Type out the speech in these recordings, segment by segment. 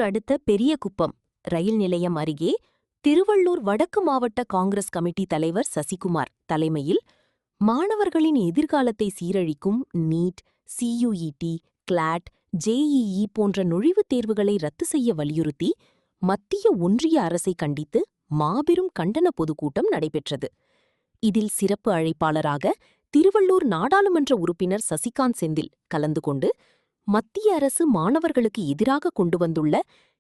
அடுத்த பெரியகுப்பம் ரயில் நிலையம் அருகே திருவள்ளூர் வடக்கு மாவட்ட காங்கிரஸ் கமிட்டி தலைவர் சசிகுமார் தலைமையில் மாணவர்களின் எதிர்காலத்தை சீரழிக்கும் நீட், CUET, கிளாட், JEE போன்ற நுழைவுத் தேர்வுகளை ரத்து செய்ய வலியுறுத்தி மத்திய ஒன்றிய அரசை கண்டித்து மாபெரும் கண்டன பொதுக்கூட்டம் நடைபெற்றது. இதில் சிறப்பு அழைப்பாளராக திருவள்ளூர் நாடாளுமன்ற உறுப்பினர் சசிகாந்த் செந்தில் கலந்து கொண்டு மத்திய அரசு மாணவர்களுக்கு எதிராக கொண்டு வந்துள்ள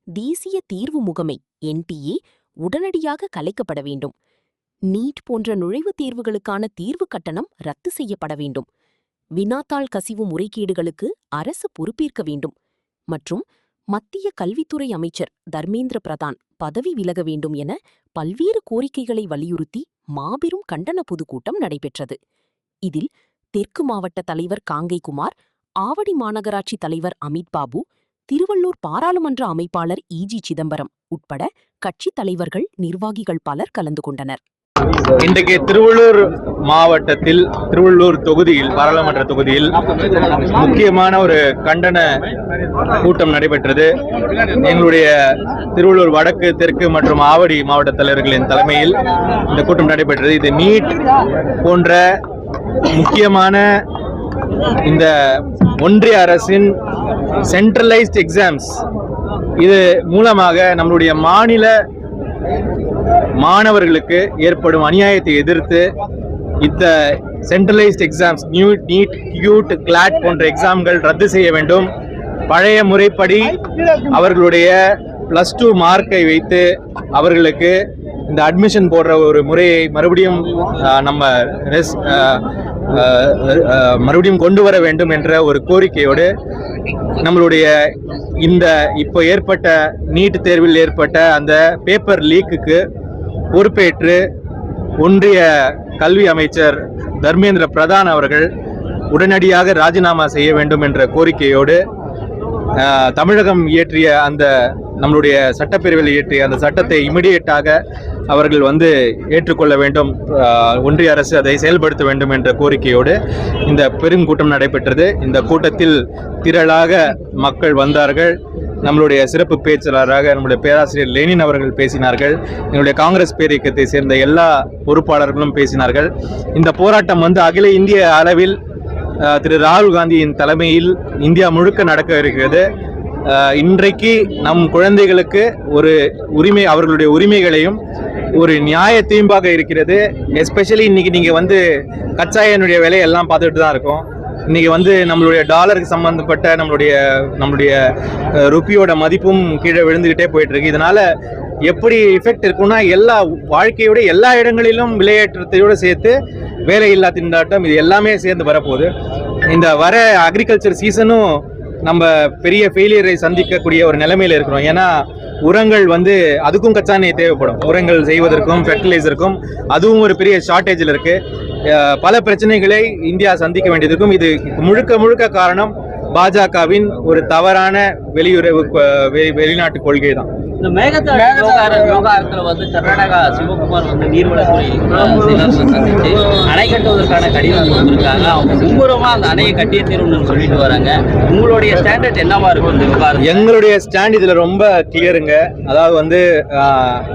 தேசிய தீர்வு முகமை NTA உடனடியாக கலைக்கப்பட வேண்டும், நீட் போன்ற நுழைவுத் தேர்வுகளுக்கான தீர்வு கட்டணம் ரத்து செய்யப்பட வேண்டும், வினாத்தாள் கசிவு முறைகேடுகளுக்கு அரசு பொறுப்பேற்க வேண்டும் மற்றும் மத்திய கல்வித்துறை அமைச்சர் தர்மேந்திர பிரதான் பதவி விலக வேண்டும் என பல்வேறு கோரிக்கைகளை வலியுறுத்தி மாபெரும் கண்டன பொதுக்கூட்டம் நடைபெற்றது. இதில் தெற்கு மாவட்ட தலைவர் காங்கைகுமார், ஆவடி மாநகராட்சி தலைவர் அமித் பாபு, திருவள்ளூர் பாராளுமன்ற அமைப்பாளர் EG சிதம்பரம் உட்பட கட்சி தலைவர்கள், நிர்வாகிகள் பலர் கலந்து கொண்டனர். இன்றைக்கு திருவள்ளூர் மாவட்டத்தில் திருவள்ளூர் தொகுதியில் பாராளுமன்ற தொகுதியில் முக்கியமான ஒரு கண்டன கூட்டம் நடைபெற்றது. எங்களுடைய திருவள்ளூர் வடக்கு, தெற்கு மற்றும் ஆவடி மாவட்ட தலைவர்களின் தலைமையில் இந்த கூட்டம் நடைபெற்றது. இது நீட் போன்ற முக்கியமான இந்த ஒன்றிய அரசின் சென்ட்ரலைஸ்ட் எக்ஸாம்ஸ், இது மூலமாக நம்மளுடைய மாநில மாணவர்களுக்கு ஏற்படும் அநியாயத்தை எதிர்த்து இந்த centralised exams NEET, CUET, CLAT போன்ற எக்ஸாம்கள் ரத்து செய்ய வேண்டும். பழைய முறைப்படி அவர்களுடைய +2 மார்க்கை வைத்து அவர்களுக்கு இந்த அட்மிஷன் போடுற ஒரு முறையை மறுபடியும் மறுபடியும் கொண்டு வர வேண்டும் என்ற ஒரு கோரிக்கையோடு நம்மளுடைய இந்த இப்போ ஏற்பட்ட நீட் தேர்வில் ஏற்பட்ட அந்த பேப்பர் லீக்குக்கு பொறுப்பேற்று ஒன்றிய கல்வி அமைச்சர் தர்மேந்திர பிரதான் அவர்கள் உடனடியாக ராஜினாமா செய்ய வேண்டும் என்ற கோரிக்கையோடு தமிழகம் இயற்றிய அந்த நம்மளுடைய சட்டப்பேரவையில் இயற்றிய அந்த சட்டத்தை இமிடியேட்டாக அவர்கள் ஏற்றுக்கொள்ள வேண்டும், ஒன்றிய அரசு அதை செயல்படுத்த வேண்டும் என்ற கோரிக்கையோடு இந்த பெருங்கூட்டம் நடைபெற்றது. இந்த கூட்டத்தில் திரளாக மக்கள் வந்தார்கள். நம்மளுடைய சிறப்பு பேச்சாளராக நம்முடைய பேராசிரியர் லெனின் அவர்கள் பேசினார்கள். எங்களுடைய காங்கிரஸ் பேரியக்கத்தை சேர்ந்த எல்லா பொறுப்பாளர்களும் பேசினார்கள். இந்த போராட்டம் அகில இந்திய அளவில் திரு ராகுல் காந்தியின் தலைமையில் இந்தியா முழுக்க நடக்க இருக்கிறது. இன்றைக்கு நம் குழந்தைகளுக்கு ஒரு உரிமை, அவர்களுடைய உரிமைகளையும் ஒரு நியாயத்தையும் இருக்கிறது. எஸ்பெஷலி இன்னைக்கு நீங்க கச்சா எண்ணெயுடைய விலையெல்லாம் பார்த்துட்டு தான் இருக்கோம். இன்னைக்கு நம்மளுடைய டாலருக்கு சம்பந்தப்பட்ட நம்மளுடைய ருப்பியோட மதிப்பும் கீழே விழுந்துகிட்டே போயிட்டு இருக்கு. இதனால எப்படி எஃபெக்ட் இருக்குன்னா வாழ்க்கையோட எல்லா இடங்களிலும் விலையேற்றத்தையோடு சேர்த்து வேலையில்லா திண்டாட்டம், இது எல்லாமே சேர்ந்து வரப்போகுது. இந்த வர அக்ரிகல்ச்சர் சீசனும் நம்ம பெரிய ஃபெயிலியரை சந்திக்கக்கூடிய ஒரு நிலைமையில இருக்கிறோம். ஏன்னா உரங்கள் அதுக்கும் கச்சா எண்ணெய் தேவைப்படும், உரங்கள் செய்வதற்கும் ஃபெர்டிலைசருக்கும் அதுவும் ஒரு பெரிய ஷார்ட்டேஜில் இருக்கு. பல பிரச்சனைகளை இந்தியா சந்திக்க வேண்டியதுக்கும் இது முழுக்க காரணம் பாஜகவின் ஒரு தவறான வெளிநாட்டு கொள்கை தான். இந்த மேகதாது விவகாரத்தில் கர்நாடகா சிவகுமார் நீர்வளத்துறை சந்திச்சு அணை கட்டுவதற்கான கடிதம் வந்திருக்காங்க. அவங்க மும்முரமா அந்த அணையை கட்டிய தீர்வுன்னு சொல்லிட்டு வராங்க. உங்களுடைய ஸ்டாண்டர்ட் என்னவா இருக்கும் இந்த விவகாரம்? எங்களுடைய ஸ்டாண்ட் இதுல ரொம்ப கிளியருங்க. அதாவது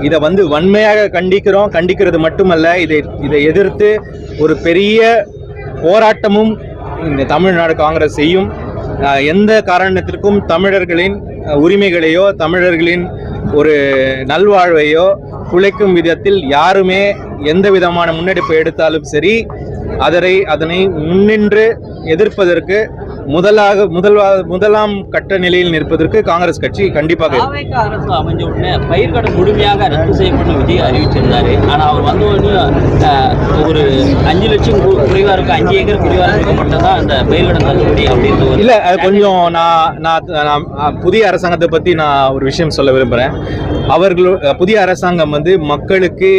இதை வன்மையாக கண்டிக்கிறது மட்டுமல்ல, இதை எதிர்த்து ஒரு பெரிய போராட்டமும் இந்த தமிழ்நாடு காங்கிரஸ் செய்யும். எந்த காரணத்திற்கும் தமிழர்களின் உரிமைகளையோ தமிழர்களின் ஒரு நல்வாழ்வையோ குலைக்கும் விதத்தில் யாருமே எந்த விதமான முன்னெடுப்பை எடுத்தாலும் சரி, அதனை முன்னின்று எதிர்ப்பதற்கு முதலாம் கட்ட நிலையில் நிற்பதற்கு காங்கிரஸ் கட்சி கண்டிப்பாக அரசு அமைஞ்ச உடனே பயிர்கடன் முழுமையாக ரத்து செய்யப்படும் விஜய் அறிவிச்சிருந்தாரு. ஆனா அவர் ஒரு 5 லட்சம் குறைவா இருக்கு, 5 ஏக்கர் குறைவா இருக்க மட்டும் தான் அந்த பயிர்கடன் தள்ளுபடி அப்படின்னு இல்ல. கொஞ்சம் நான் புதிய அரசாங்கத்தை பத்தி நான் ஒரு விஷயம் சொல்ல விரும்புறேன். புதிய அரசாங்கம் மக்களுக்கு